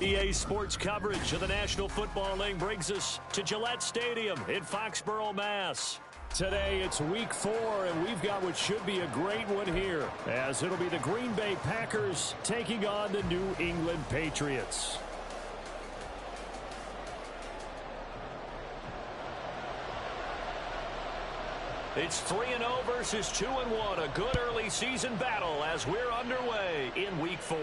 EA Sports coverage of the National Football League brings us to Gillette Stadium in Foxborough, Mass. Today it's week 4, and we've got what should be a great one here, as it'll be the Green Bay Packers taking on the New England Patriots. It's 3-0 versus 2-1, a good early season battle as we're underway in week 4.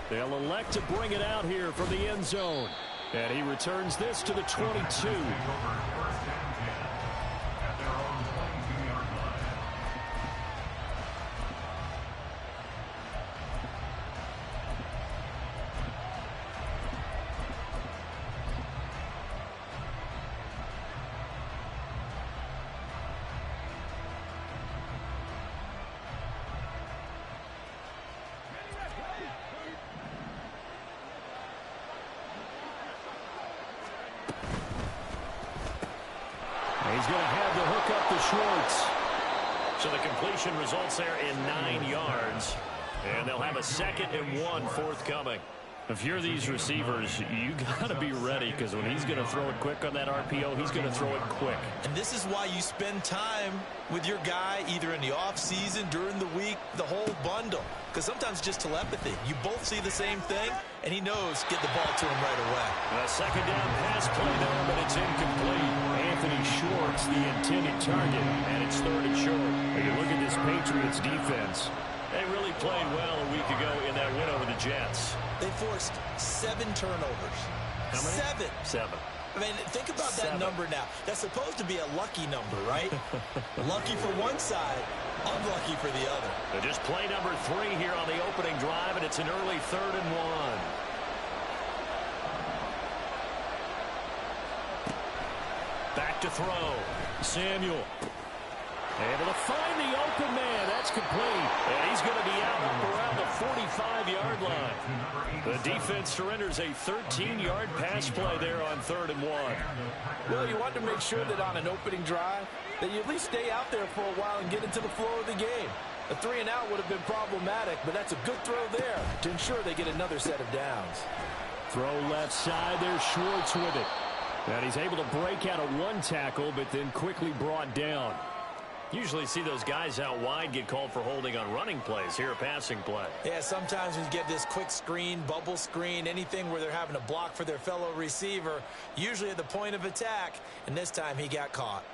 They'll elect to bring it out here from the end zone. And he returns this to the 22. He's going to have the hook up to Schwartz. So the completion results there in 9 yards. And they'll have a 2nd and 1 forthcoming. If you're these receivers, you got to be ready, because when he's going to throw it quick on that RPO, he's going to throw it quick. And this is why you spend time with your guy either in the offseason, during the week, the whole bundle. Because sometimes just telepathy. You both see the same thing, and he knows get the ball to him right away. A 2nd down pass play there, but it's incomplete. Anthony Schwartz, the intended target, and it's 3rd and short. When you look at this Patriots defense, they really played well a week ago in that win over the Jets. They forced 7 turnovers. How many? 7. I mean, think about that number now. That's supposed to be a lucky number, right? Lucky for one side, unlucky for the other. They're just play number 3 here on the opening drive, and it's an early 3rd and 1. Back to throw. Samuel. Able to find the open man. That's complete. And he's going to be out around the 45-yard line. The defense surrenders a 13-yard pass play there on 3rd and 1. Well, you want to make sure that on an opening drive that you at least stay out there for a while and get into the flow of the game. A 3-and-out would have been problematic, but that's a good throw there to ensure they get another set of downs. Throw left side. There's Schwartz with it. And he's able to break out of 1 tackle, but then quickly brought down. Usually see those guys out wide get called for holding on running plays. Here, a passing play. Yeah, sometimes when you get this quick screen, bubble screen, anything where they're having to block for their fellow receiver, usually at the point of attack, and this time he got caught.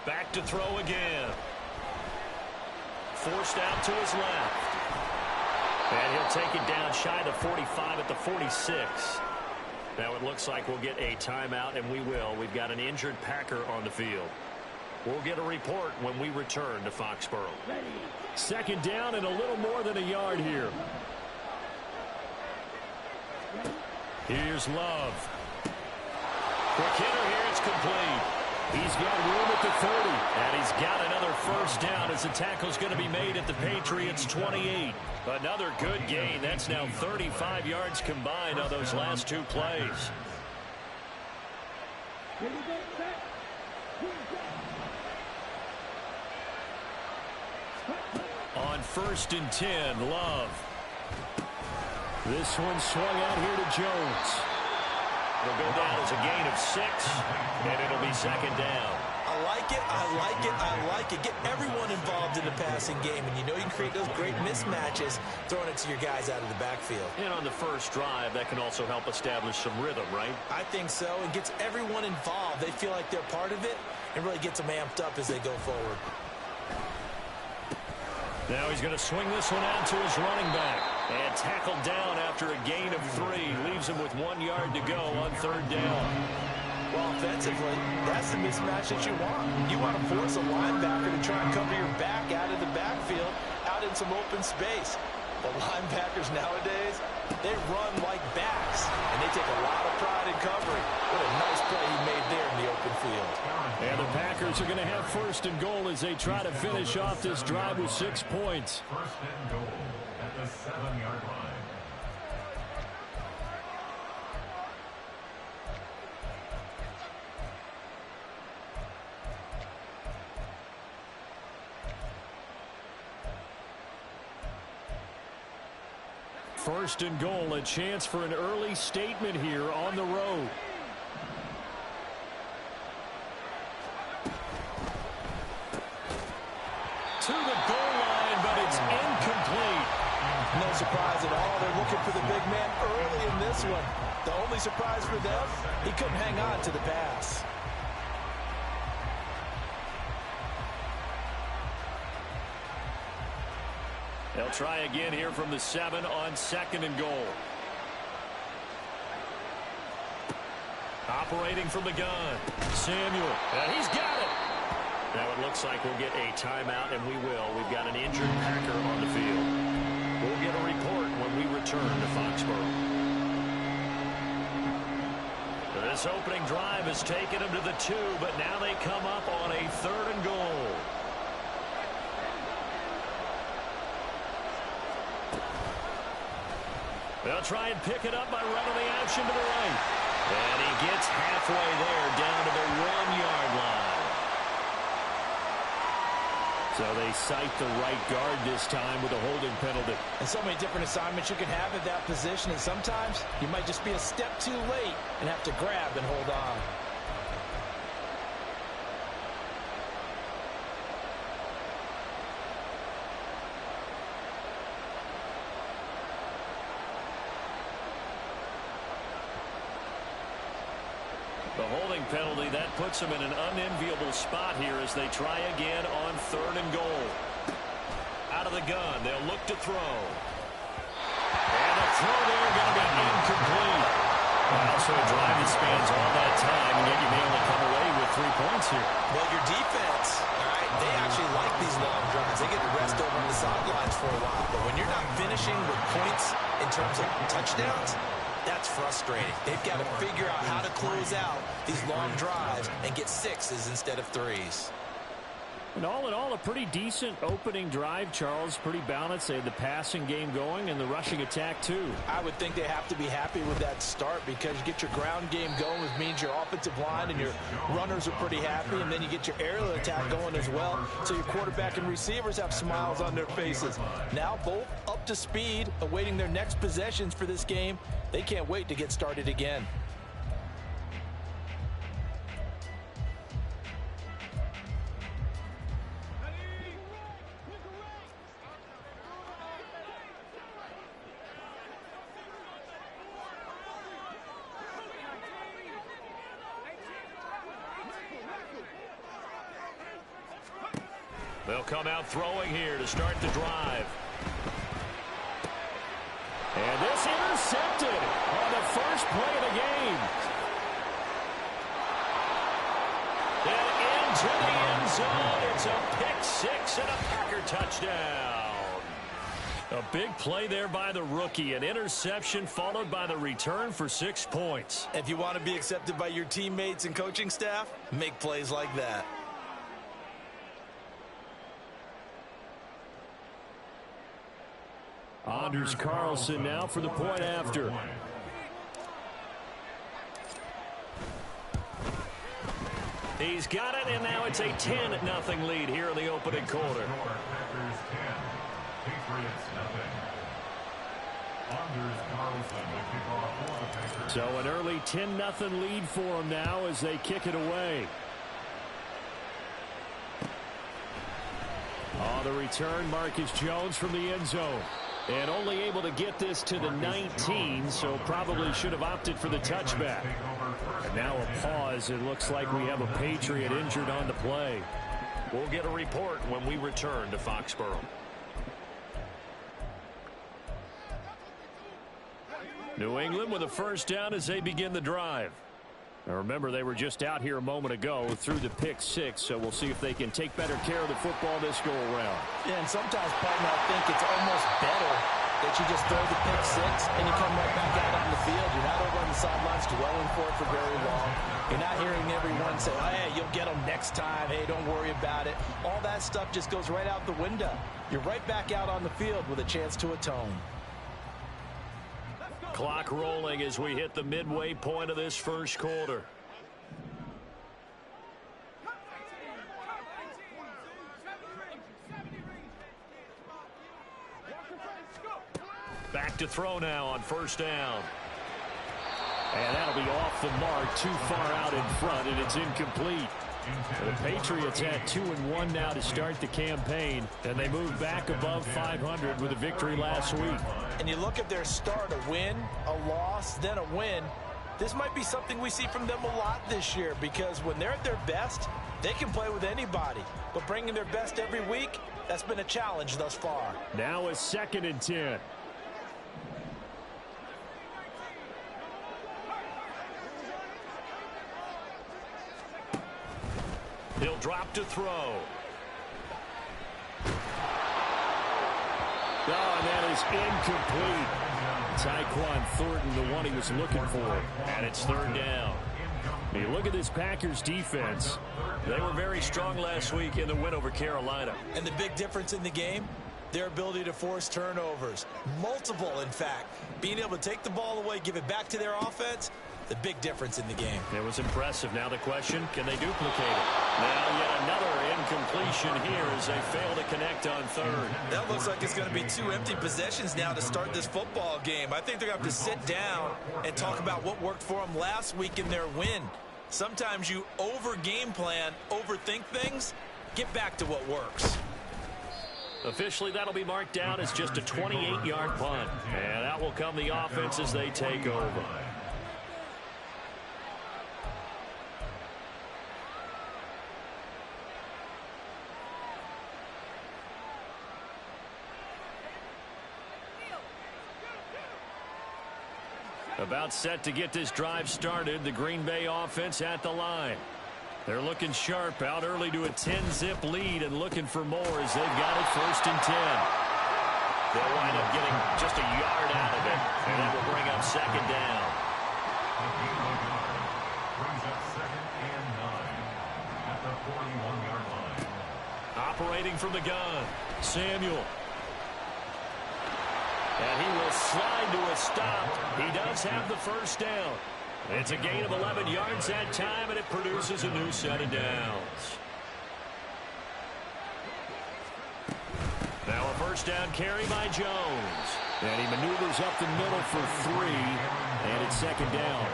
Back to throw again. Forced out to his left. And he'll take it down shy of 45 at the 46. Now it looks like we'll get a timeout, and we will. We've got an injured Packer on the field. We'll get a report when we return to Foxborough. 2nd down and a little more than a yard here. Here's Love. Quick hitter here. It's complete. He's got room at the 30, and he's got another 1st down as the tackle's going to be made at the Patriots' 28. Another good gain. That's now 35 yards combined on those last 2 plays. On 1st and 10, Love. This one swung out here to Jones. It'll go down as a gain of 6, and it'll be 2nd down. I like it, I like it, I like it. Get everyone involved in the passing game, and you know you can create those great mismatches throwing it to your guys out of the backfield. And on the first drive, that can also help establish some rhythm, right? I think so. It gets everyone involved. They feel like they're part of it, and really gets them amped up as they go forward. Now he's going to swing this one out to his running back. And tackled down after a gain of 3. Leaves him with 1 yard to go on 3rd down. Well, offensively, that's the mismatch that you want. You want to force a linebacker to try and cover your back out of the backfield, out in some open space. But linebackers nowadays, they run like backs, and they take a lot of pride in covering. What a nice play he made there in the open field. And the Packers are going to have 1st and goal as they try to finish off this drive with 6 points. 1st and goal at the 7-yard line. First and goal, a chance for an early statement here on the road. To the goal line, but it's incomplete. No surprise at all. They're looking for the big man early in this one. The only surprise for them, he couldn't hang on to the pass. They'll try again here from the 7 on second and goal. Operating from the gun. Samuel. He's got it. Now it looks like we'll get a timeout, and we will. We've got an injured Packer on the field. We'll get a report when we return to Foxborough. This opening drive has taken them to the 2, but now they come up on a 3rd and goal. They'll try and pick it up by running the action to the right. And he gets halfway there down to the 1-yard line. So they cite the right guard this time with a holding penalty. And so many different assignments you can have at that position, and sometimes you might just be a step too late and have to grab and hold on. The holding penalty, that puts them in an unenviable spot here as they try again on 3rd and goal. Out of the gun, they'll look to throw. And the throw there going to be incomplete. Wow, so a drive that spans all that time, and yet you may only come away with 3 points here. Well, your defense, all right, they actually like these long drives. They get to rest over on the sidelines for a while. But when you're not finishing with points in terms of touchdowns, that's frustrating. They've got to figure out how to close out these long drives and get 6s instead of 3s. And all in all, a pretty decent opening drive, Charles. Pretty balanced. They had the passing game going and the rushing attack, too. I would think they have to be happy with that start because you get your ground game going, which means your offensive line and your runners are pretty happy, and then you get your aerial attack going as well, so your quarterback and receivers have smiles on their faces. Now both up to speed, awaiting their next possessions for this game. They can't wait to get started again. They'll come out throwing here to start the drive. And this intercepted on the first play of the game. And into the end zone. It's a pick 6 and a Packer touchdown. A big play there by the rookie. An interception followed by the return for 6 points. If you want to be accepted by your teammates and coaching staff, make plays like that. Anders Carlson now for the point after. He's got it, and now it's a 10-0 lead here in the opening quarter. So an early 10-0 lead for them now as they kick it away. On the return, Marcus Jones from the end zone. And only able to get this to the 19, so probably should have opted for the touchback. And now a pause. It looks like we have a Patriot injured on the play. We'll get a report when we return to Foxborough. New England with a first down as they begin the drive. Now remember, they were just out here a moment ago through the pick 6, so we'll see if they can take better care of the football this go-around. Yeah, and sometimes, partner, I think it's almost better that you just throw the pick 6 and you come right back out on the field. You're not over on the sidelines dwelling for it for very long. You're not hearing everyone say, oh, hey, you'll get them next time. Hey, don't worry about it. All that stuff just goes right out the window. You're right back out on the field with a chance to atone. Clock rolling as we hit the midway point of this first quarter. Back to throw now on first down. And that'll be off the mark, too far out in front, and it's incomplete. The Patriots had 2-1 now to start the campaign, and they moved back above 500 with a victory last week. And you look at their start, a win, a loss, then a win. This might be something we see from them a lot this year, because when they're at their best, they can play with anybody. But bringing their best every week, that's been a challenge thus far. Now a 2nd and 10. He'll drop to throw. Oh, and that is incomplete. Tyquan Thornton, the one he was looking for. And it's 3rd down. Hey, look at this Packers defense. They were very strong last week in the win over Carolina. And the big difference in the game, their ability to force turnovers. Multiple, in fact. Being able to take the ball away, give it back to their offense, the big difference in the game. It was impressive. Now the question, can they duplicate it? Now yet another incompletion here as they fail to connect on 3rd. That looks like it's going to be 2 empty possessions now to start this football game. I think they're going to have to sit down and talk about what worked for them last week in their win. Sometimes you over-game plan, overthink things, get back to what works. Officially, that'll be marked down as just a 28-yard punt. And out will come the offense as they take over. About set to get this drive started. The Green Bay offense at the line. They're looking sharp, out early to a 10-zip lead and looking for more as they've got it 1st and 10. They'll wind up getting just a yard out of it, and that will bring up 2nd down. Brings up 2nd and 9 at the 41-yard line. Operating from the gun, Samuel. And he will slide to a stop. He does have the 1st down. It's a gain of 11 yards that time, and it produces a new set of downs. Now a 1st down carry by Jones. And he maneuvers up the middle for 3, and it's 2nd down.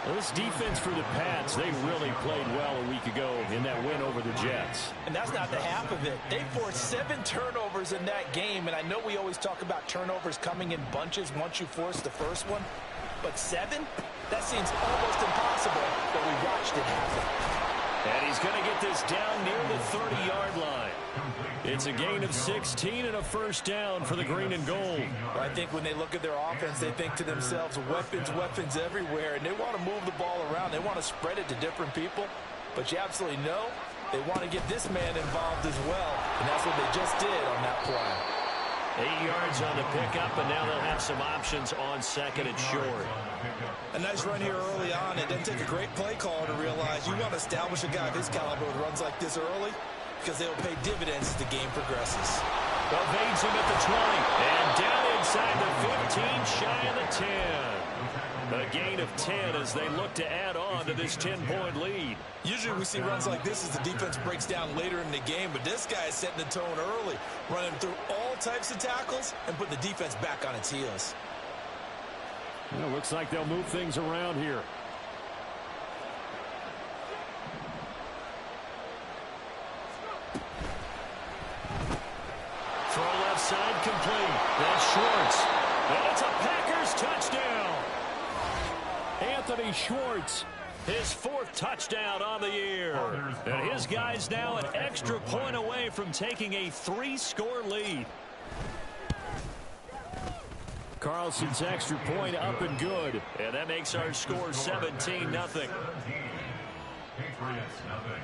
Well, this defense for the Pats, they really played well a week ago in that win over the Jets. And that's not the half of it. They forced 7 turnovers in that game, and I know we always talk about turnovers coming in bunches once you force the first one, but 7? That seems almost impossible, but we watched it happen. And he's going to get this down near the 30-yard line. It's a gain of 16 and a 1st down for the green and gold. I think when they look at their offense, they think to themselves, weapons, weapons everywhere, and they want to move the ball around. They want to spread it to different people, but you absolutely know they want to get this man involved as well, and that's what they just did on that play. 8 yards on the pickup, and now they'll have some options on 2nd and short. A nice run here early on. It doesn't take a great play caller to realize you want to establish a guy of his caliber with runs like this early, because they'll pay dividends as the game progresses. Evades him at the 20, and down inside the 15, shy of the 10. A gain of 10 as they look to add on to this 10-point lead. Usually we see runs like this as the defense breaks down later in the game, but this guy is setting the tone early, running through all types of tackles and putting the defense back on its heels. Well, looks like they'll move things around here. Throw left side complete. That's Schwartz. And it's a Packers touchdown. Anthony Schwartz. His 4th touchdown on the year. And his guys now an extra point away from taking a 3-score lead. Carlson's extra point up and good. And that makes our score 17-0. Patriots, nothing.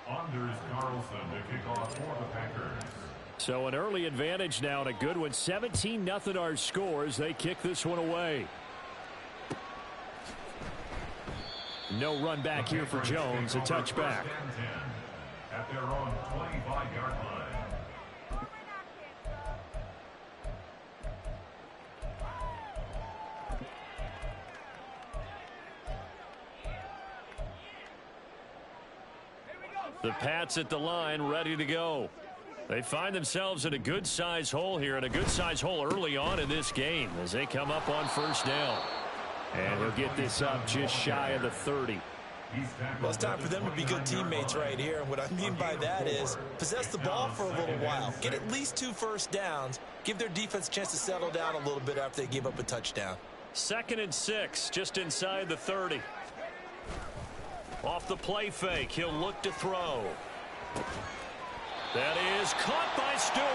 Anders Carlson to kick off for the Packers. So an early advantage now and a good one. 17-0 our scores. They kick this one away. No run back here for Jones. A touchback. At their own 25-yard line. The Pats at the line, ready to go. They find themselves in a good-sized hole here, and a good-sized hole early on in this game as they come up on first down. And he'll get this up just shy of the 30. Well, it's time for them to be good teammates right here. And what I mean by that is possess the ball for a little while. Get at least 2 first downs. Give their defense a chance to settle down a little bit after they give up a touchdown. 2nd and 6, just inside the 30. Off the play fake, he'll look to throw. That is caught by Stewart.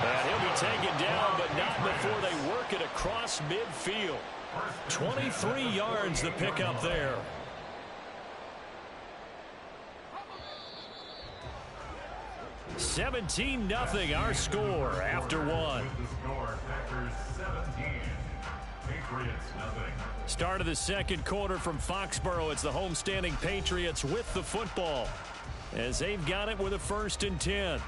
And he'll be taken down, but not before they work it across midfield. 23 yards the pickup there. (17-0) our score after one. Start of the second quarter from Foxborough. It's the homestanding Patriots with the football as they've got it with a 1st and 10.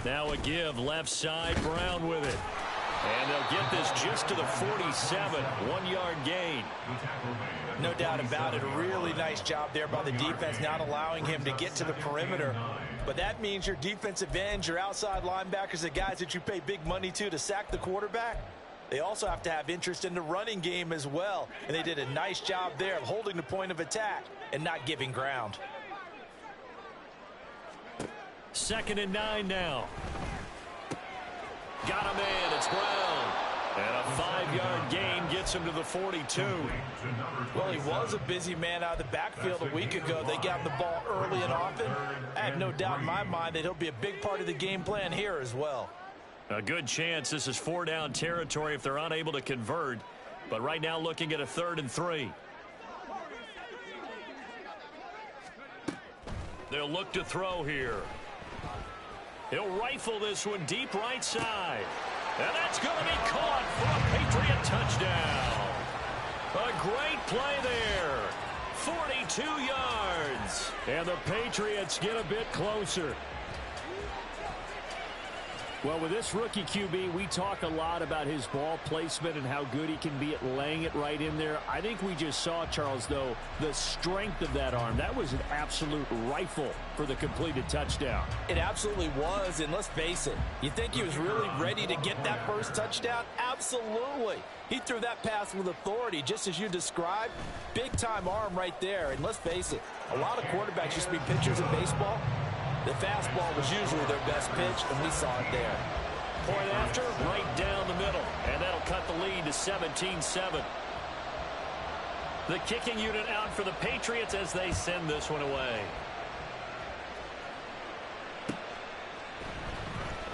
Now a give left side, Brown with it. And they'll get this just to the 47, 1-yard gain. No doubt about it. A really nice job there by the defense, not allowing him to get to the perimeter. But that means your defensive ends, your outside linebackers, the guys that you pay big money to sack the quarterback, they also have to have interest in the running game as well. And they did a nice job there of holding the point of attack and not giving ground. 2nd and 9 now. Got him in. It's Brown. And a 5-yard gain gets him to the 42. Well, he was a busy man out of the backfield a week ago. They got him the ball early and often. I have no doubt in my mind that he'll be a big part of the game plan here as well. A good chance this is 4-down territory if they're unable to convert. But right now looking at a 3rd and 3. They'll look to throw here. He'll rifle this one deep right side. And that's going to be caught for a Patriot touchdown. A great play there. 42 yards. And the Patriots get a bit closer. Well, with this rookie QB, we talk a lot about his ball placement and how good he can be at laying it right in there. I think we just saw, Charles, though, the strength of that arm. That was an absolute rifle for the completed touchdown. It absolutely was, and let's face it, you think he was really ready to get that first touchdown? Absolutely. He threw that pass with authority, just as you described. Big-time arm right there, and let's face it, a lot of quarterbacks used to be pitchers in baseball. The fastball was usually their best pitch, and we saw it there. Point after, right down the middle. And that'll cut the lead to 17-7. The kicking unit out for the Patriots as they send this one away.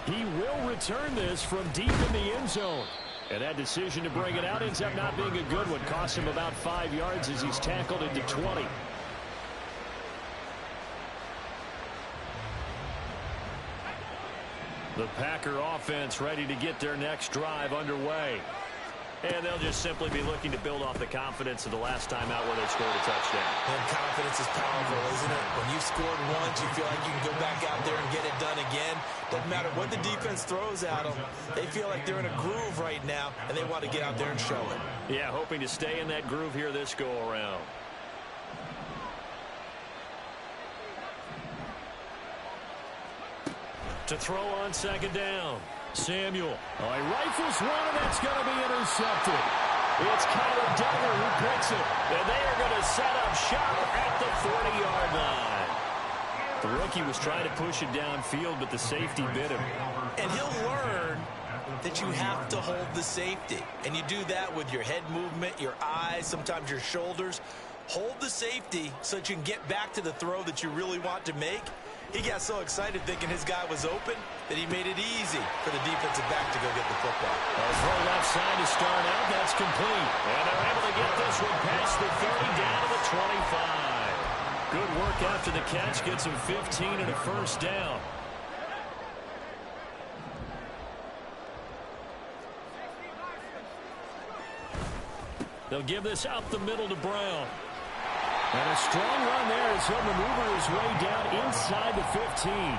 He will return this from deep in the end zone. And that decision to bring it out ends up not being a good one. Costs him about 5 yards as he's tackled into 20. The Packer offense ready to get their next drive underway. And they'll just simply be looking to build off the confidence of the last time out where they scored a touchdown. And confidence is powerful, isn't it? When you've scored once, you feel like you can go back out there and get it done again. Doesn't matter what the defense throws at them. They feel like they're in a groove right now, and they want to get out there and show it. Yeah, hoping to stay in that groove here this go-around. To throw on 2nd down. Samuel. Oh, he rifles one, and that's going to be intercepted. It's Kyler Duggar who picks it. And they are going to set up shop at the 40-yard line. The rookie was trying to push it downfield, but the safety bit him. And he'll learn that you have to hold the safety. And you do that with your head movement, your eyes, sometimes your shoulders. Hold the safety so that you can get back to the throw that you really want to make. He got so excited thinking his guy was open that he made it easy for the defensive back to go get the football. A throw left side to start out. That's complete. And they're able to get this one past the 30 down to the 25. Good work after the catch. Gets him 15 and a first down. They'll give this up the middle to Brown. And a strong run there as he'll maneuver his way down inside the 15.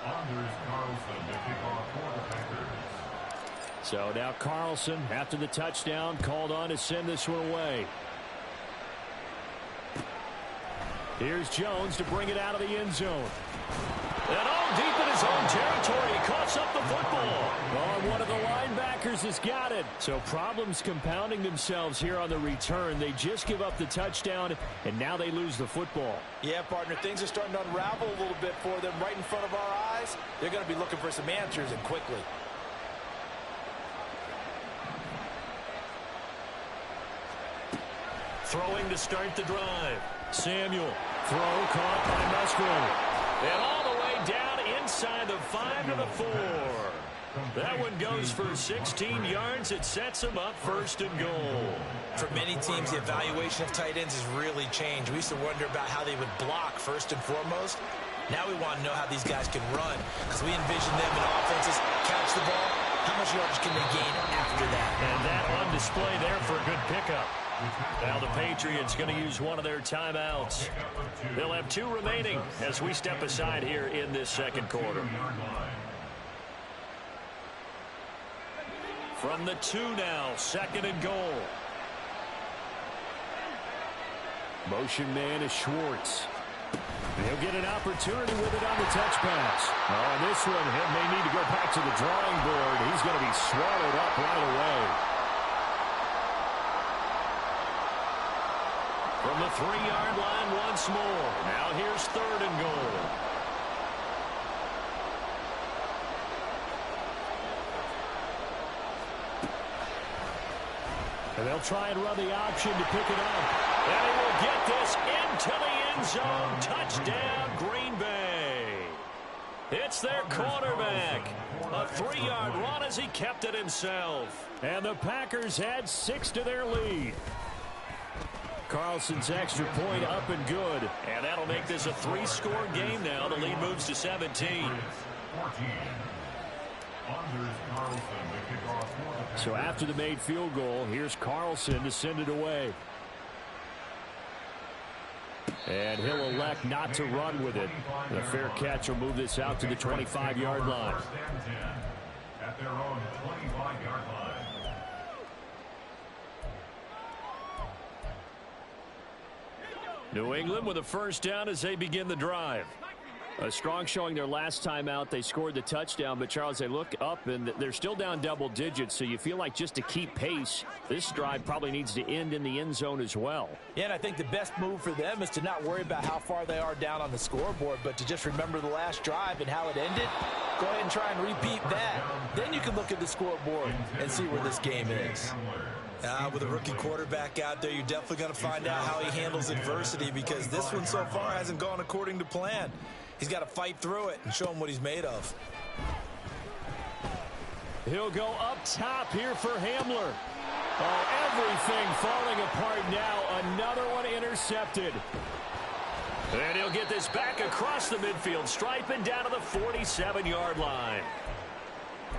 Anders Carlson to kick off for the Packers. So now Carlson, after the touchdown, called on to send this one away. Here's Jones to bring it out of the end zone. And all deep in his own territory, he coughs up the football. Oh, and one of the linebackers has got it. So problems compounding themselves here on the return. They just give up the touchdown, and now they lose the football. Yeah, partner, things are starting to unravel a little bit for them right in front of our eyes. They're going to be looking for some answers, and quickly. Throwing to start the drive. Samuel, throw caught by Musgrave. And all the way down inside the 5 to the 4. That one goes for 16 yards. It sets them up 1st and goal. For many teams, the evaluation of tight ends has really changed. We used to wonder about how they would block first and foremost. Now we want to know how these guys can run, because we envision them in offenses catch the ball. How much yardage can they gain after that? And that on display there for a good pickup. Now the Patriots going to use one of their timeouts. They'll have 2 remaining as we step aside here in this second quarter. From the 2 now, 2nd and goal. Motion man is Schwartz. He'll get an opportunity with it on the touch pass. On this one, he may need to go back to the drawing board. He's going to be swallowed up right away. From the 3-yard line once more. Now here's 3rd and goal. And they'll try and run the option to pick it up. And he will get this into the end zone. Touchdown, Green Bay. It's their quarterback. A 3-yard run as he kept it himself. And the Packers add 6 to their lead. Carlson's extra point up and good. And that'll make this a 3-score game now. The lead moves to 17. So after the made field goal, here's Carlson to send it away. And he'll elect not to run with it. The fair catch will move this out to the 25-yard line. At their own 25-yard line. New England with a first down as they begin the drive. A strong showing their last time out. They scored the touchdown, but Charles, they look up and they're still down double digits, so you feel like just to keep pace, this drive probably needs to end in the end zone as well. Yeah, and I think the best move for them is to not worry about how far they are down on the scoreboard, but to just remember the last drive and how it ended. Go ahead and try and repeat that. Then you can look at the scoreboard and see where this game is. With a rookie quarterback out there, you're definitely going to find out how he handles adversity, because this one so far hasn't gone according to plan. He's got to fight through it and show him what he's made of. He'll go up top here for Hamler. Oh, everything falling apart now. Another one intercepted. And he'll get this back across the midfield stripe and down to the 47-yard line.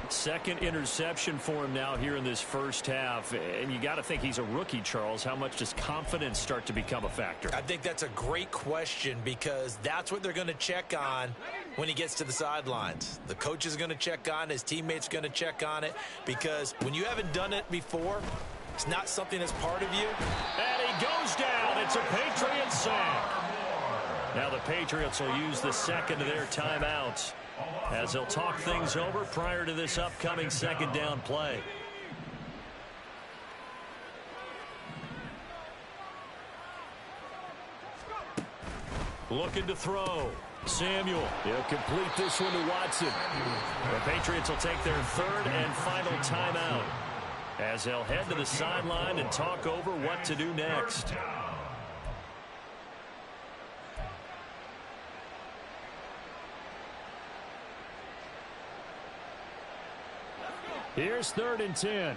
Second interception for him now here in this first half. And you got to think he's a rookie, Charles. How much does confidence start to become a factor? I think that's a great question, because that's what they're going to check on when he gets to the sidelines. The coach is going to check on it. His teammates are going to check on it, because when you haven't done it before, it's not something that's part of you. And he goes down. It's a Patriot sack. Now the Patriots will use the second of their timeouts as they'll talk things over prior to this upcoming second down play. Looking to throw. Samuel. He'll complete this one to Watson. The Patriots will take their 3rd and final timeout as they'll head to the sideline and talk over what to do next. Here's 3rd and 10.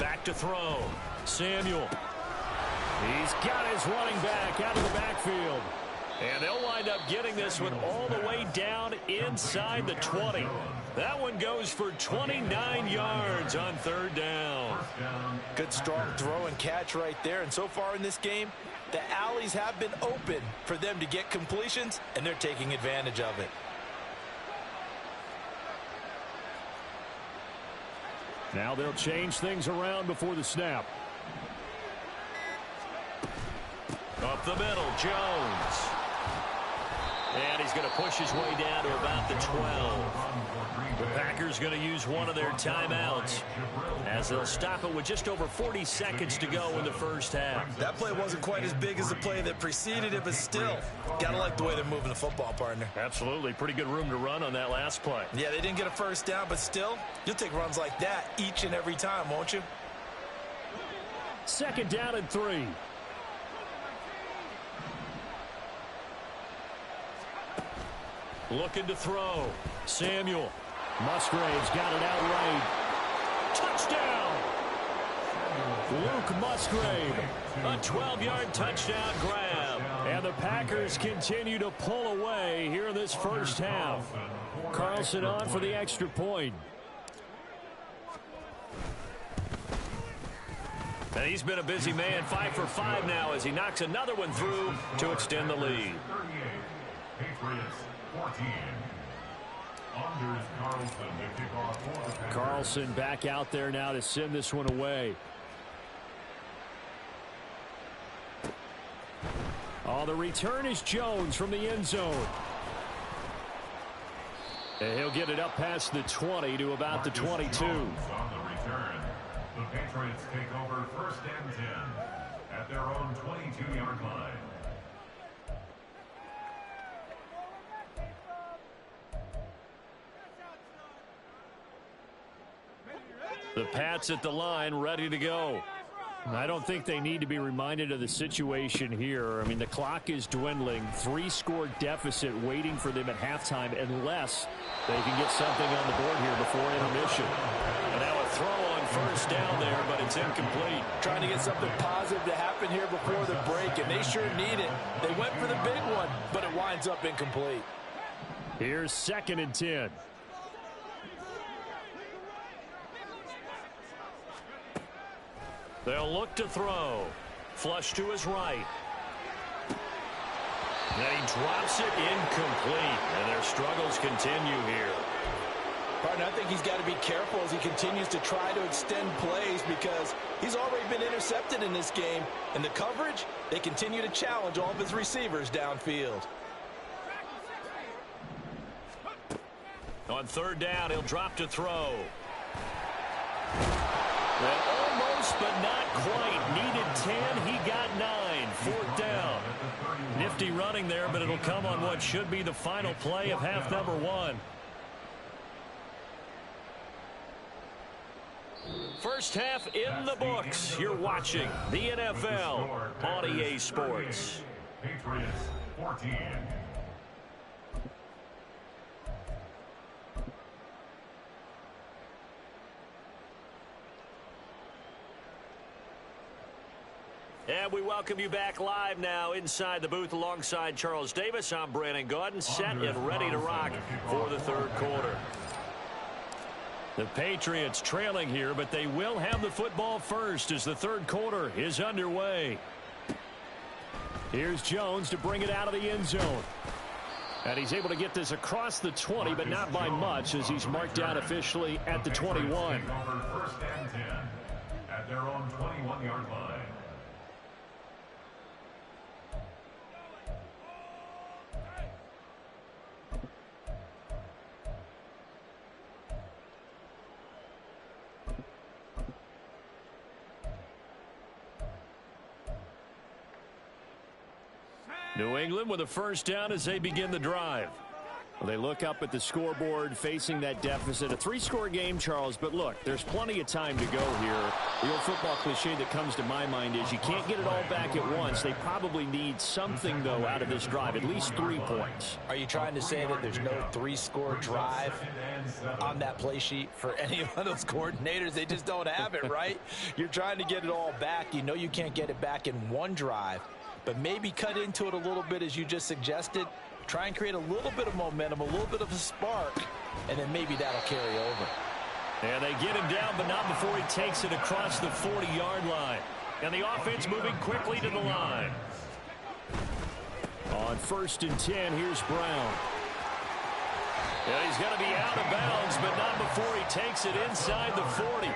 Back to throw. Samuel. He's got his running back out of the backfield. And they'll wind up getting this one all the way down inside the 20. That one goes for 29 yards on third down. Good strong throw and catch right there. And so far in this game, the alleys have been open for them to get completions, and they're taking advantage of it. Now they'll change things around before the snap. Up the middle, Jones. And he's going to push his way down to about the 12. The Packers going to use one of their timeouts as they'll stop it with just over 40 seconds to go in the first half. That play wasn't quite as big as the play that preceded it, but still, got to like the way they're moving the football, partner. Absolutely. Pretty good room to run on that last play. Yeah, they didn't get a first down, but still, you'll take runs like that each and every time, won't you? 2nd down and 3. Looking to throw. Samuel. Musgrave's got it outright. Touchdown! Luke Musgrave. A 12-yard touchdown grab. And the Packers continue to pull away here in this first half. Carlson on for the extra point. And he's been a busy man, 5 for 5 now as he knocks another one through to extend the lead. Patriots 14. Carlson back out there now to send this one away. Oh, the return is Jones from the end zone. And he'll get it up past the 20 to about the 22. On the return, the Patriots take over 1st and 10 at their own 22-yard line. The Pats at the line, ready to go. I don't think they need to be reminded of the situation here. I mean, the clock is dwindling. 3-score deficit waiting for them at halftime unless they can get something on the board here before intermission. And now a throw on 1st down there, but it's incomplete. Trying to get something positive to happen here before the break, and they sure need it. They went for the big one, but it winds up incomplete. Here's 2nd and 10. They'll look to throw. Flush to his right. Then he drops it incomplete. And their struggles continue here. Partner, I think he's got to be careful as he continues to try to extend plays because he's already been intercepted in this game. And the coverage, they continue to challenge all of his receivers downfield. On 3rd down, he'll drop to throw. Almost, but not quite. Needed 10. He got 9. 4th down. Nifty running there, but it'll come on what should be the final play of half number 1. First half in the books. You're watching the NFL on EA Sports. Patriots 14. And we welcome you back live now inside the booth alongside Charles Davis. I'm Brandon Gaudin, set and ready to rock for the 3rd quarter. The Patriots trailing here, but they will have the football first as the 3rd quarter is underway. Here's Jones to bring it out of the end zone. And he's able to get this across the 20, but not by much as he's marked down officially at the 21. 1st and 10 at their own 21-yard line. New England with a 1st down as they begin the drive. Well, they look up at the scoreboard facing that deficit. A 3-score game, Charles, but look, there's plenty of time to go here. The old football cliche that comes to my mind is you can't get it all back at once. They probably need something, though, out of this drive, at least 3 points. Are you trying to say that there's no 3-score drive on that play sheet for any of those coordinators? They just don't have it, right? You're trying to get it all back. You know you can't get it back in one drive, but maybe cut into it a little bit as you just suggested. Try and create a little bit of momentum, a little bit of a spark, and then maybe that'll carry over. And they get him down, but not before he takes it across the 40-yard line. And the offense moving quickly to the line. On 1st and 10, here's Brown. And he's going to be out of bounds, but not before he takes it inside the 40.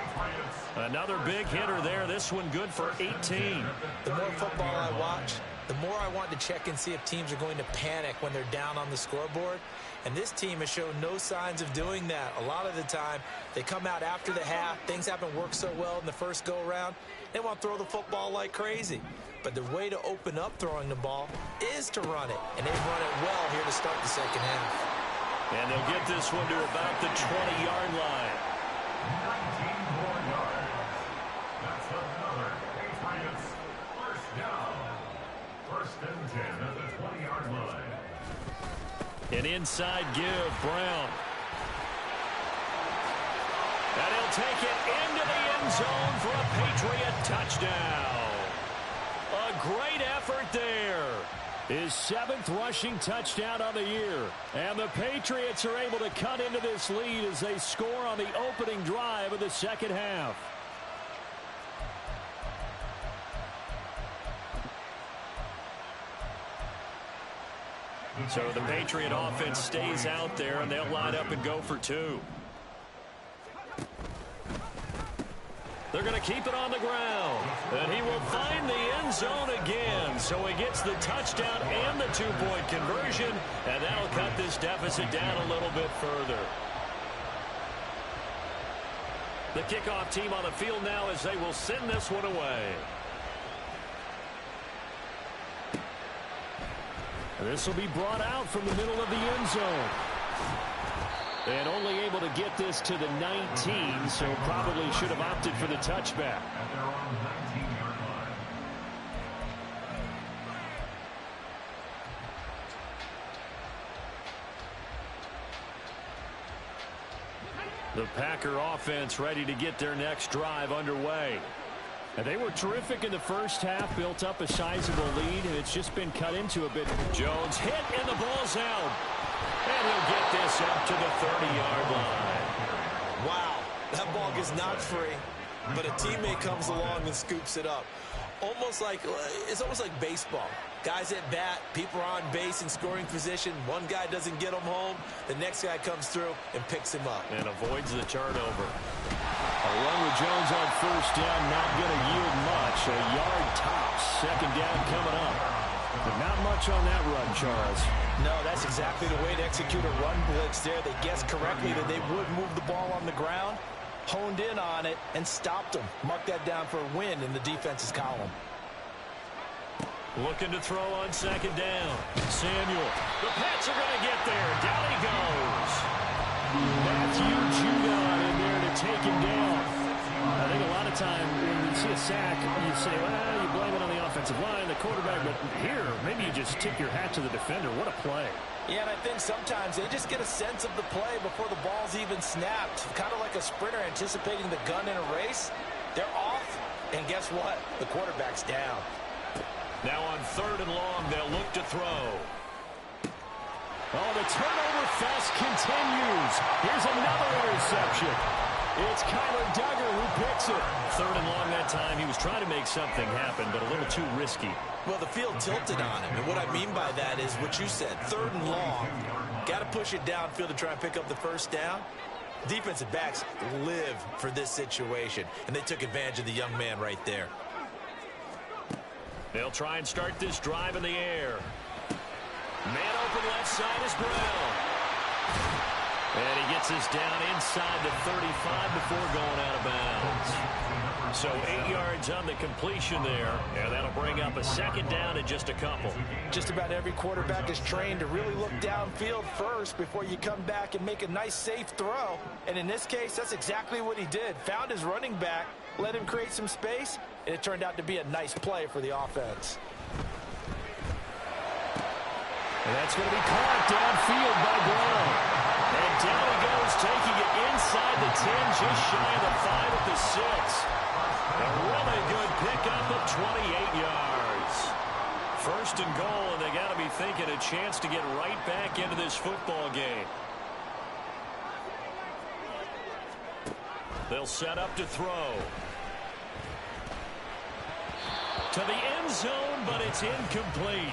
Another big hitter there. This one good for 18. The more football I watch, the more I want to check and see if teams are going to panic when they're down on the scoreboard. And this team has shown no signs of doing that. A lot of the time, they come out after the half. Things haven't worked so well in the first go-around. They want to throw the football like crazy. But the way to open up throwing the ball is to run it. And they've run it well here to start the second half. And they'll get this one to about the 20-yard line. 19 more yards. That's another Patriots first down. 1st and 10 at the 20-yard line. An inside give, Brown. And he'll take it into the end zone for a Patriot touchdown. A great effort there. His 7th rushing touchdown on the year. And the Patriots are able to cut into this lead as they score on the opening drive of the second half. So the Patriot offense stays out there, and they'll line up and go for 2. They're going to keep it on the ground. And he will find the end zone again. So he gets the touchdown and the 2-point conversion. And that'll cut this deficit down a little bit further. The kickoff team on the field now as they will send this one away. This will be brought out from the middle of the end zone. And only able to get this to the 19, so probably should have opted for the touchback. At their own 19-yard line. The Packer offense ready to get their next drive underway. And they were terrific in the first half, built up a sizable lead, and it's just been cut into a bit. Jones hit, and the ball's out. And he'll get this up to the 30-yard line. Wow, that ball gets knocked free, but a teammate comes along and scoops it up. It's almost like baseball. Guys at bat, people are on base in scoring position. One guy doesn't get him home. The next guy comes through and picks him up. And avoids the turnover. A run with Jones on 1st down, not going to yield much. A yard tops. 2nd down coming up. But not much on that run, Charles. No, that's exactly the way to execute a run blitz there. They guessed correctly that they would move the ball on the ground, honed in on it, and stopped them. Mark that down for a win in the defense's column. Looking to throw on 2nd down. Samuel. The Pats are going to get there. Down he goes. Matthew Judon in there to take him down. I think a lot of time when you see a sack, you say, well, you blame it on the offensive line, the quarterback, but here, maybe you just tip your hat to the defender. What a play. Yeah, and I think sometimes they just get a sense of the play before the ball's even snapped. Kind of like a sprinter anticipating the gun in a race. They're off, and guess what? The quarterback's down. Now on 3rd and long, they'll look to throw. Oh, the turnover fest continues. Here's another interception. It's Kyler Duggar who picks it. 3rd and long that time. He was trying to make something happen, but a little too risky. Well, the field tilted on him, and what I mean by that is what you said. 3rd and long. Got to push it downfield to try and pick up the 1st down. Defensive backs live for this situation, and they took advantage of the young man right there. They'll try and start this drive in the air. Man open left side is Brown. And he gets this down inside the 35 before going out of bounds. So 8 yards on the completion there, and that'll bring up a 2nd down in just a couple. Just about every quarterback is trained to really look downfield first before you come back and make a nice, safe throw. And in this case, that's exactly what he did. Found his running back, let him create some space, and it turned out to be a nice play for the offense. And that's going to be caught downfield by Brown. And down he goes, taking it inside the 10, just shy of the 5 at the 6. A really good pickup of 28 yards. 1st and goal, and they got to be thinking a chance to get right back into this football game. They'll set up to throw. To the end zone, but it's incomplete.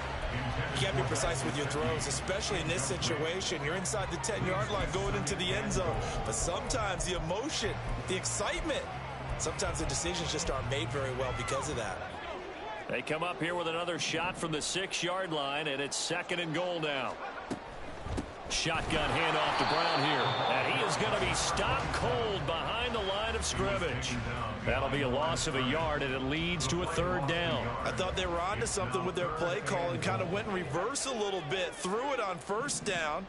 You got to be precise with your throws, especially in this situation. You're inside the 10-yard line going into the end zone. But sometimes the emotion, the excitement, sometimes the decisions just aren't made very well because of that. They come up here with another shot from the 6-yard line, and it's 2nd and goal now. Shotgun handoff to Brown here. And he is going to be stopped cold behind the line of scrimmage. That'll be a loss of a yard, and it leads to a 3rd down. I thought they were onto something with their play call and kind of went in reverse a little bit. Threw it on 1st down,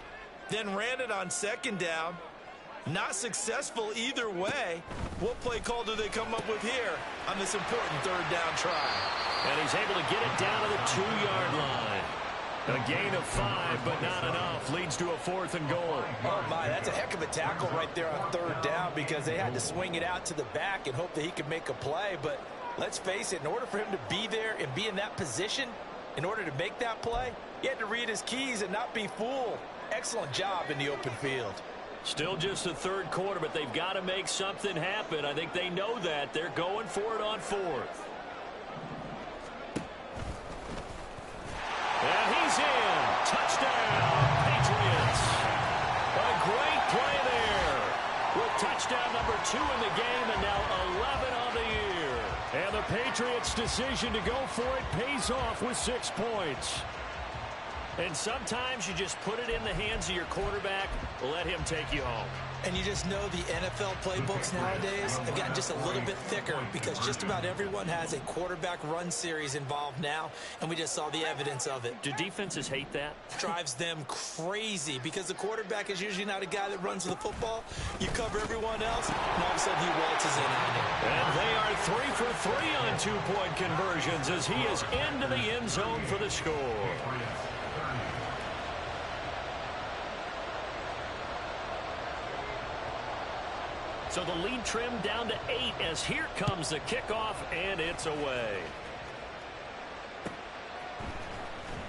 then ran it on 2nd down. Not successful either way. What play call do they come up with here on this important 3rd down try? And he's able to get it down to the 2-yard line. A gain of 5, but not enough. Leads to a 4th and goal. Oh, my, that's a heck of a tackle right there on 3rd down because they had to swing it out to the back and hope that he could make a play. But let's face it, in order for him to be there and be in that position, in order to make that play, he had to read his keys and not be fooled. Excellent job in the open field. Still just the 3rd quarter, but they've got to make something happen. I think they know that. They're going for it on 4th. And he's in. Touchdown, Patriots. A great play there. With touchdown number 2 in the game and now 11 on the year. And the Patriots' decision to go for it pays off with 6 points. And sometimes you just put it in the hands of your quarterback, let him take you home. And you just know the NFL playbooks nowadays have gotten just a little bit thicker because just about everyone has a quarterback run series involved now, and we just saw the evidence of it. Do defenses hate that? Drives them crazy because the quarterback is usually not a guy that runs with the football. You cover everyone else, and all of a sudden he waltzes in on you. And they are 3 for 3 on 2-point conversions as he is into the end zone for the score. So the lead trimmed down to 8 as here comes the kickoff, and it's away.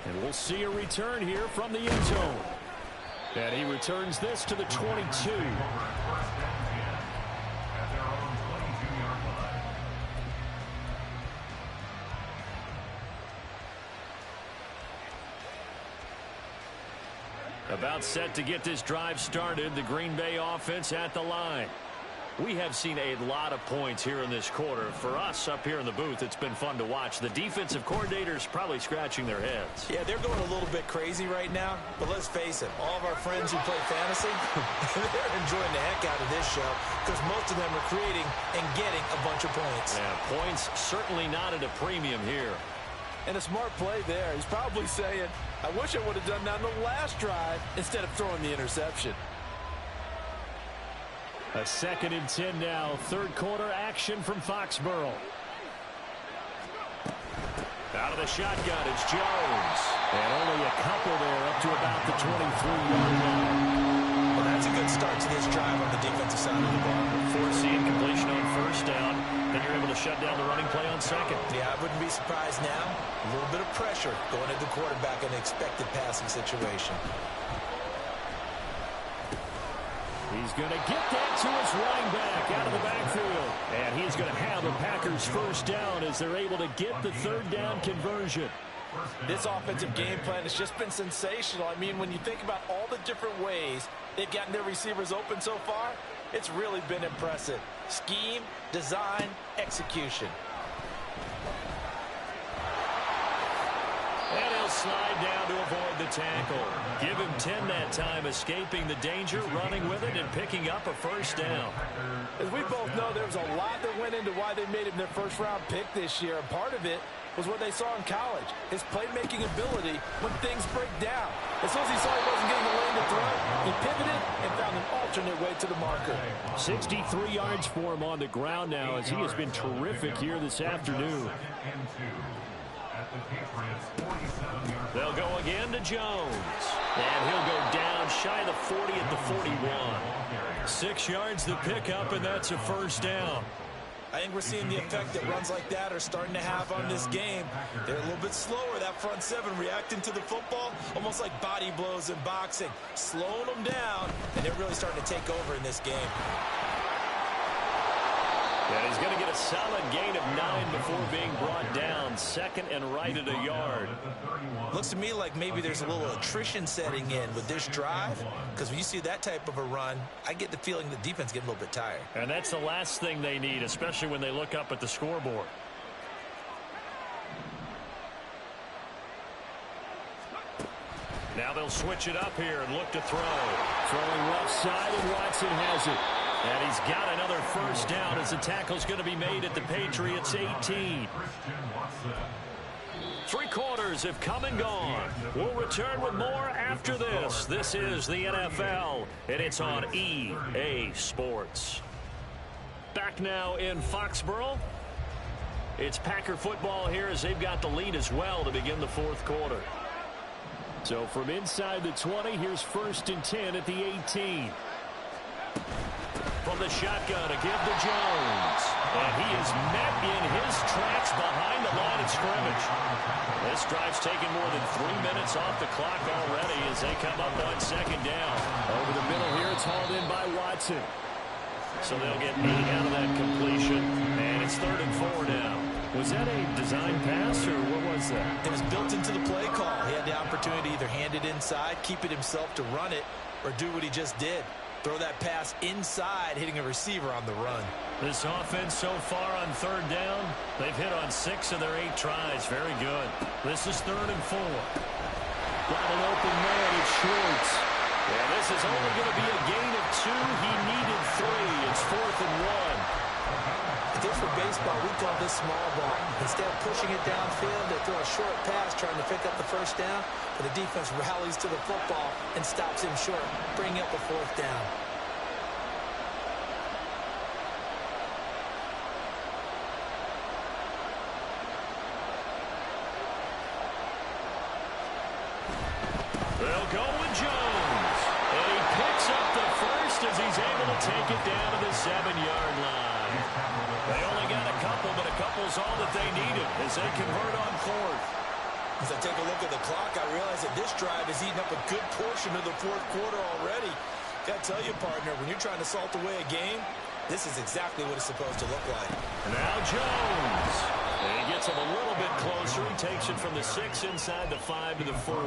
And we'll see a return here from the end zone. And he returns this to the 22. About set to get this drive started, the Green Bay offense at the line. We have seen a lot of points here in this quarter. For us up here in the booth, it's been fun to watch. The defensive coordinators probably scratching their heads. Yeah, they're going a little bit crazy right now, but let's face it, all of our friends who play fantasy, they're enjoying the heck out of this show because most of them are creating and getting a bunch of points. Yeah, points certainly not at a premium here. And a smart play there. He's probably saying, I wish I would have done that on the last drive instead of throwing the interception. A 2nd and 10 now. 3rd quarter action from Foxborough. Out of the shotgun, it's Jones. And only a couple there up to about the 23-yard line. Well, that's a good start to this drive on the defensive side of the ball. Force the incompletion on 1st down. Then you're able to shut down the running play on 2nd. Yeah, I wouldn't be surprised now. A little bit of pressure going at the quarterback in an expected passing situation. He's going to get that to his running back out of the backfield. And he's going to have the Packers 1st down as they're able to get the 3rd down conversion. This offensive game plan has just been sensational. I mean, when you think about all the different ways they've gotten their receivers open so far, it's really been impressive. Scheme, design, execution. And he'll slide down to avoid the tackle. Give him 10 that time, escaping the danger, running with it, and picking up a 1st down. As we both know, there was a lot that went into why they made him their 1st-round pick this year. And part of it was what they saw in college, his playmaking ability when things break down. As soon as he saw he wasn't getting the lane to throw, he pivoted and found an alternate way to the marker. 63 yards for him on the ground now as he has been terrific here this afternoon. They'll go again to Jones. And he'll go down shy of the 40 at the 41. 6 yards the pickup, and that's a 1st down. I think we're seeing the effect that runs like that are starting to have on this game. They're a little bit slower, that front 7, reacting to the football, almost like body blows in boxing, slowing them down, and they're really starting to take over in this game. And he's going to get a solid gain of 9 before being brought down. Second and right at a yard. Looks to me like maybe there's a little attrition setting in with this drive, because when you see that type of a run, I get the feeling the defense getting a little bit tired. And that's the last thing they need, especially when they look up at the scoreboard. Now they'll switch it up here and look to throw. Throwing left side, and Watson has it. And he's got another first down as the tackle's going to be made at the Patriots 18. 3 quarters have come and gone. We'll return with more after this. This is the NFL, and it's on EA Sports. Back now in Foxborough. It's Packer football here as they've got the lead as well to begin the 4th quarter. So from inside the 20, here's 1st and 10 at the 18. From the shotgun, a give to Jones. And he is met in his tracks behind the line of scrimmage. This drive's taken more than 3 minutes off the clock already as they come up on 2nd down. Over the middle here, it's hauled in by Watson. So they'll get 8 out of that completion. And it's 3rd and 4 now. Was that a design pass, or what was that? It was built into the play call. He had the opportunity to either hand it inside, keep it himself to run it, or do what he just did. Throw that pass inside, hitting a receiver on the run. This offense so far on 3rd down, they've hit on 6 of their 8 tries. Very good. This is 3rd and 4. Got an open man, it's Schwartz. And this is only going to be a gain of 2. He needed 3. It's 4th and 1. If this were baseball, we call this small ball. Instead of pushing it downfield, they throw a short pass trying to pick up the 1st down, but the defense rallies to the football and stops him short, bringing up a 4th down. They'll go with Jones. And he picks up the 1st as he's able to take it down to the 7-yard line. They only got a couple, but a couple's all that they needed as they convert on 4th. As I take a look at the clock, I realize that this drive has eaten up a good portion of the 4th quarter already. Got to tell you, partner, when you're trying to salt away a game, this is exactly what it's supposed to look like. Now Jones. And he gets him a little bit closer. He takes it from the 6 inside the 5 to the 4.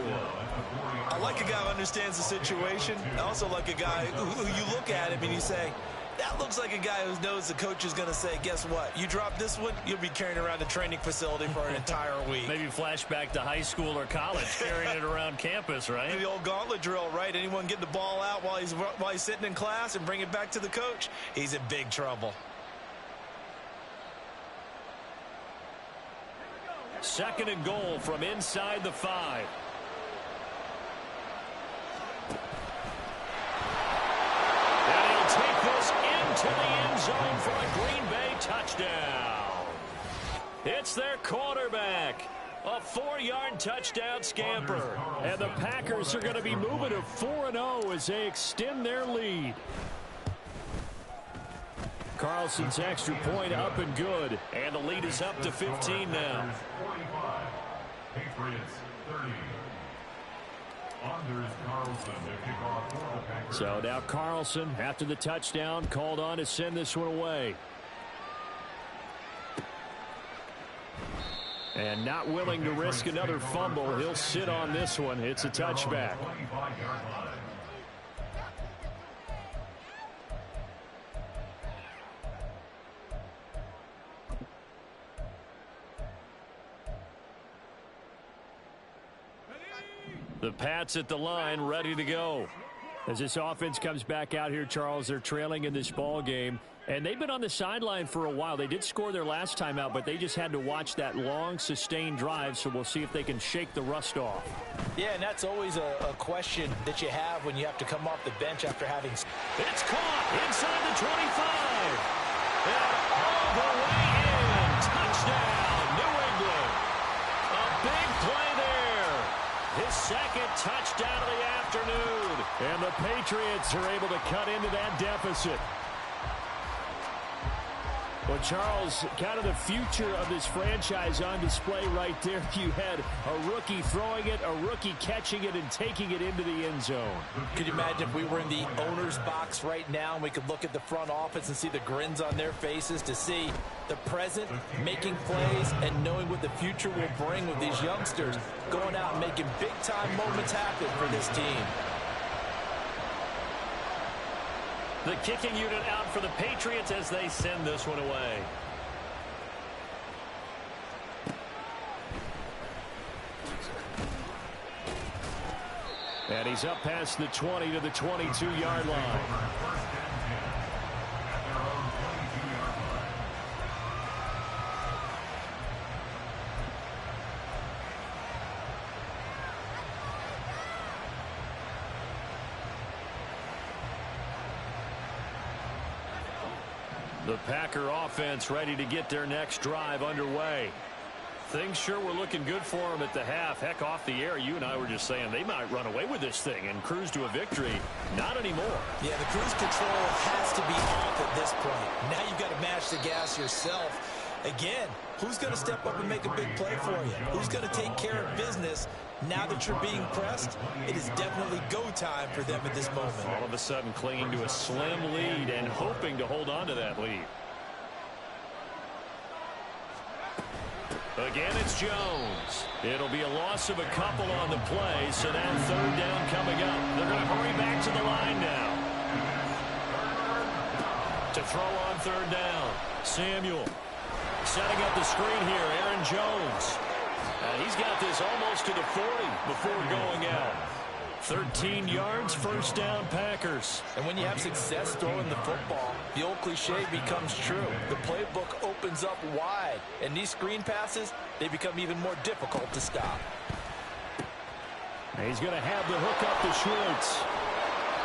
I like a guy who understands the situation. I also like a guy who you look at him and you say, that looks like a guy who knows the coach is going to say, guess what? You drop this one, you'll be carrying around the training facility for an entire week. Maybe flashback to high school or college, carrying it around campus, right? The old gauntlet drill, right? Anyone get the ball out while he's sitting in class and bring it back to the coach? He's in big trouble. 2nd and goal from inside the 5. And he'll take this into the end zone for a Green Bay touchdown. It's their quarterback. A 4-yard touchdown scamper. And the Packers are going to be moving to 4-0 as they extend their lead. Carlson's extra point up and good. And the lead is up to 15 now. 45. Patriots 30. Anders Carlson to kick off for the Packers. So now Carlson, after the touchdown, called on to send this one away. And not willing to risk another fumble. He'll sit on this one. It's a touchback. 25-yard line. The Pats at the line, ready to go. As this offense comes back out here, Charles, they're trailing in this ball game. And they've been on the sideline for a while. They did score their last time out, but they just had to watch that long, sustained drive, so we'll see if they can shake the rust off. Yeah, and that's always a question that you have when you have to come off the bench after having... It's caught inside the 25. And all the way in. Touchdown, New England. A big play there. His 2nd touchdown of the afternoon. And the Patriots are able to cut into that deficit. Well, Charles, kind of the future of this franchise on display right there. You had a rookie throwing it, a rookie catching it, and taking it into the end zone. Could you imagine if we were in the owner's box right now and we could look at the front office and see the grins on their faces, to see the present making plays and knowing what the future will bring with these youngsters going out and making big-time moments happen for this team. The kicking unit out for the Patriots as they send this one away. And he's up past the 20 to the 22-yard line. The Packer offense ready to get their next drive underway. Things sure were looking good for them at the half. Heck, off the air, you and I were just saying they might run away with this thing and cruise to a victory. Not anymore. Yeah, the cruise control has to be off at this point. Now you've got to match the gas yourself. Again, who's going to step up and make a big play for you? Who's going to take care of business? Now that you're being pressed, it is definitely go time for them at this moment. All of a sudden clinging to a slim lead and hoping to hold on to that lead. Again, it's Jones. It'll be a loss of a couple on the play, so now third down coming up. They're going to hurry back to the line now. To throw on third down, Samuel. Setting up the screen here, Aaron Jones. And he's got this almost to the 40 before going out. 13 yards, first down, Packers. And when you have success throwing the football, the old cliche becomes true. The playbook opens up wide, and these screen passes, they become even more difficult to stop. He's going to have the hook up to Schwartz.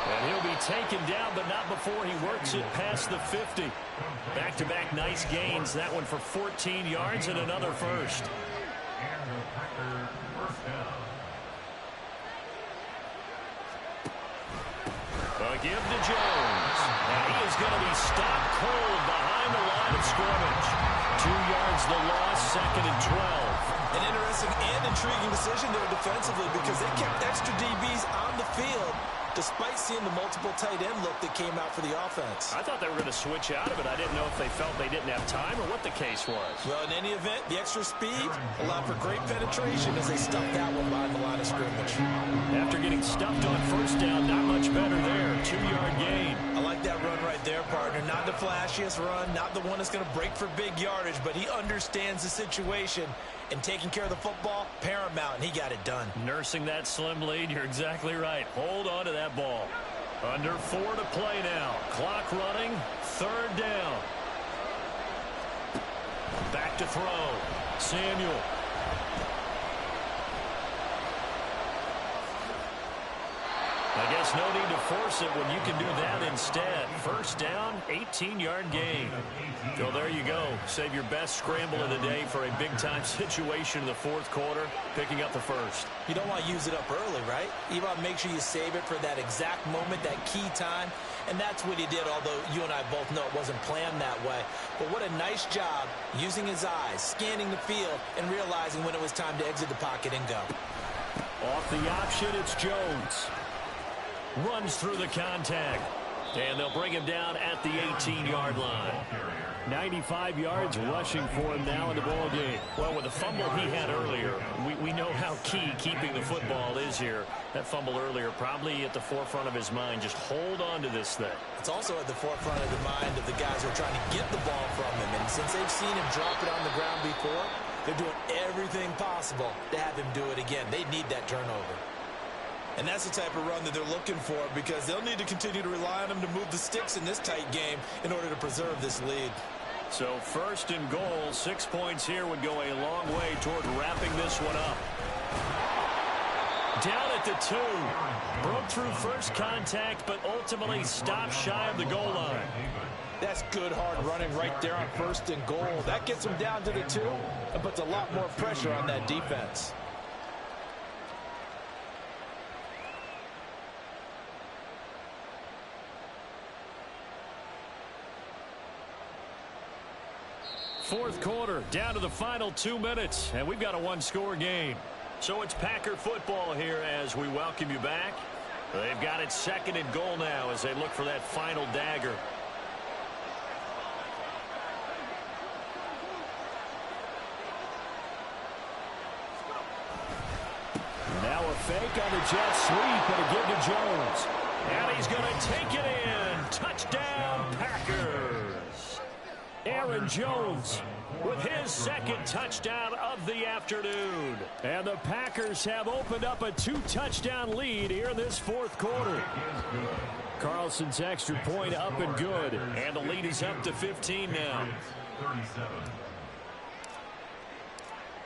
And he'll be taken down, but not before he works it past the 50. Back-to-back nice gains. That one for 14 yards and another first. Give to Jones. And he is going to be stopped cold behind the line of scrimmage. 2 yards the loss, second and 12. An interesting and intriguing decision there defensively, because they kept extra DBs on the field despite seeing the multiple tight end look that came out for the offense. I thought they were going to switch out of it. I didn't know if they felt they didn't have time or what the case was. Well, in any event, the extra speed allowed for great penetration as they stuffed that one behind the line of scrimmage. After getting stuffed on first down, not much better there. 2-yard gain. I like that run right there, partner. Not the flashiest run, not the one that's going to break for big yardage, but he understands the situation, and taking care of the football, paramount, and he got it done. Nursing that slim lead, you're exactly right. Hold on to that ball. Under 4 to play now. Clock running, third down. Back to throw. Samuel. I guess no need to force it when you can do that instead. First down, 18-yard gain. So there you go. Save your best scramble of the day for a big-time situation in the fourth quarter, picking up the first. You don't want to use it up early, right? You want to make sure you save it for that exact moment, that key time. And that's what he did, although you and I both know it wasn't planned that way. But what a nice job using his eyes, scanning the field, and realizing when it was time to exit the pocket and go. Off the option, it's Jones. Runs through the contact. And they'll bring him down at the 18-yard line. 95 yards rushing for him now in the ball game. Well, with the fumble he had earlier, we know how key keeping the football is here. That fumble earlier probably at the forefront of his mind. Just hold on to this thing. It's also at the forefront of the mind of the guys who are trying to get the ball from him. And since they've seen him drop it on the ground before, they're doing everything possible to have him do it again. They need that turnover. And that's the type of run that they're looking for, because they'll need to continue to rely on him to move the sticks in this tight game in order to preserve this lead. So first and goal, 6 points here would go a long way toward wrapping this one up. Down at the 2. Broke through first contact, but ultimately stopped shy of the goal line. That's good hard running right there on first and goal. That gets them down to the 2 and puts a lot more pressure on that defense. Fourth quarter, down to the final 2 minutes, and we've got a one-score game. So it's Packer football here as we welcome you back. They've got it second and goal now as they look for that final dagger. Now a fake on the jet sweep, and a give to Jones. And he's going to take it in. Touchdown, Packers. Aaron Jones with his second touchdown of the afternoon. And the Packers have opened up a 2-touchdown lead here in this fourth quarter. Carlson's extra point up and good. And the lead is up to 15 now.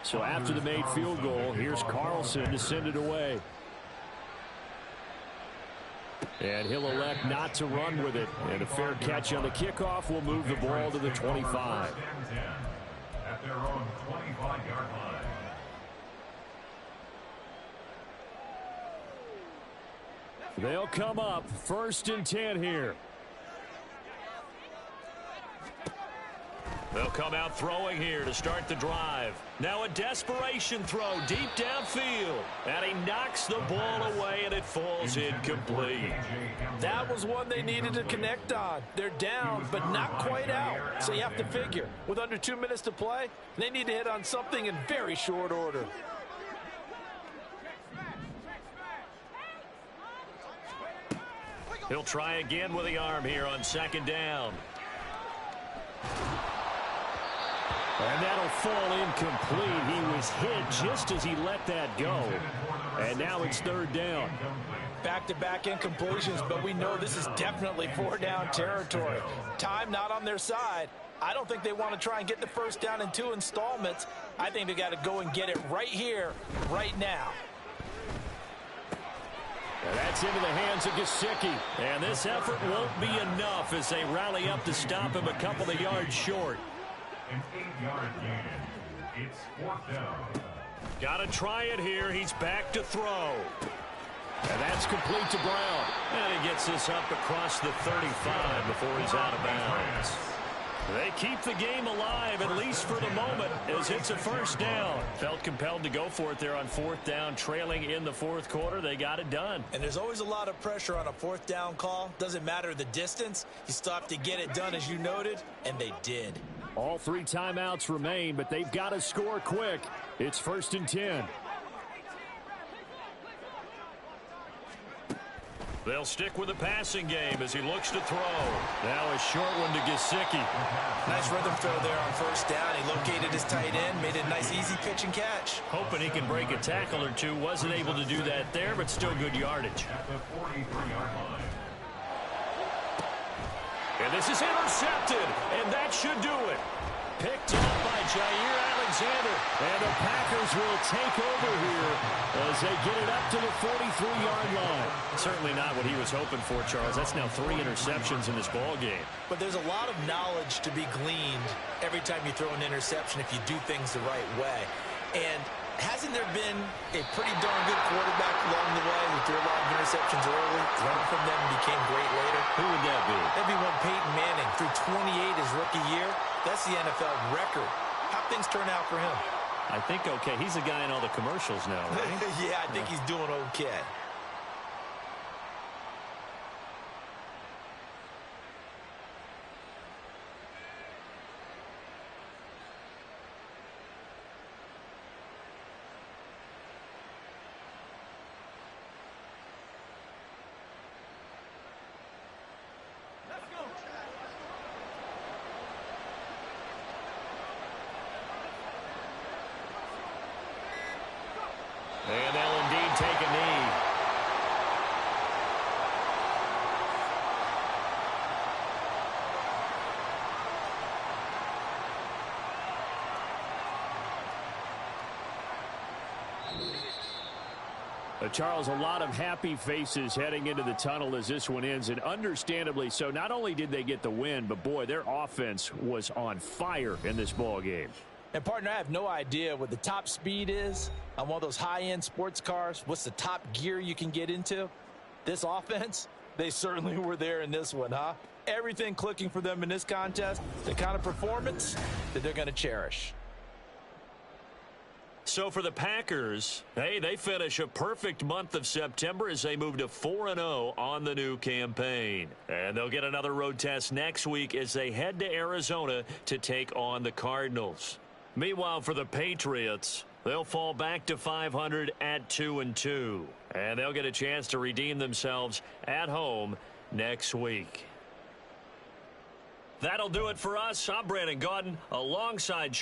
So after the made field goal, here's Carlson to send it away. And he'll elect not to run with it. And a fair catch on the kickoff will move the ball to the 25. At their own 25-yard line. They'll come up 1st and 10 here. They'll come out throwing here to start the drive. Now a desperation throw deep downfield. And he knocks the ball away, and it falls incomplete. That was one they needed to connect on. They're down, but not quite out. So you have to figure, with under 2 minutes to play, they need to hit on something in very short order. He'll try again with the arm here on second down. And that'll fall incomplete. He was hit just as he let that go. And now it's 3rd down. Back-to-back incompletions, but we know this is definitely 4-down territory. Time not on their side. I don't think they want to try and get the first down in 2 installments. I think they got to go and get it right here, right now. And that's into the hands of Gesicki. And this effort won't be enough as they rally up to stop him a couple of yards short. An 8-yard gain. It's 4th down. Got to try it here. He's back to throw. And that's complete to Brown. And he gets this up across the 35 before he's out of bounds. They keep the game alive, at least for the moment, as it's a first down. Felt compelled to go for it there on 4th down, trailing in the 4th quarter. They got it done. And there's always a lot of pressure on a 4th down call. Doesn't matter the distance. You still have to get it done, as you noted, and they did. All 3 timeouts remain, but they've got to score quick. It's 1st and 10. They'll stick with the passing game as he looks to throw. Now a short one to Gesicki. Nice rhythm throw there on 1st down. He located his tight end, made a nice easy pitch and catch. Hoping he can break a tackle or two. Wasn't able to do that there, but still good yardage. At the 43-yard line. And this is intercepted, and that should do it. Picked off by Jair Alexander. And the Packers will take over here as they get it up to the 43-yard line. Certainly not what he was hoping for, Charles. That's now 3 interceptions in this ball game. But there's a lot of knowledge to be gleaned every time you throw an interception if you do things the right way. And hasn't there been a pretty darn good quarterback along the way who threw a lot of interceptions early, learned from them, and became great later? Who would that be? That'd be one Peyton Manning threw 28 his rookie year. That's the NFL record. How things turn out for him? I think okay. He's the guy in all the commercials now, right? Yeah, I think he's doing okay. And they'll indeed take a knee. Charles, a lot of happy faces heading into the tunnel as this one ends, and understandably so. Not only did they get the win, but boy, their offense was on fire in this ball game. And, partner, I have no idea what the top speed is on one of those high-end sports cars. What's the top gear you can get into? This offense, They certainly were there in this one, huh? Everything clicking for them in this contest, the kind of performance that they're going to cherish. So for the Packers, hey, they finish a perfect month of September as they move to 4-0 on the new campaign. And they'll get another road test next week as they head to Arizona to take on the Cardinals. Meanwhile, for the Patriots, they'll fall back to 500 at 2-2. And they'll get a chance to redeem themselves at home next week. That'll do it for us. I'm Brandon Gaudin alongside Charlie.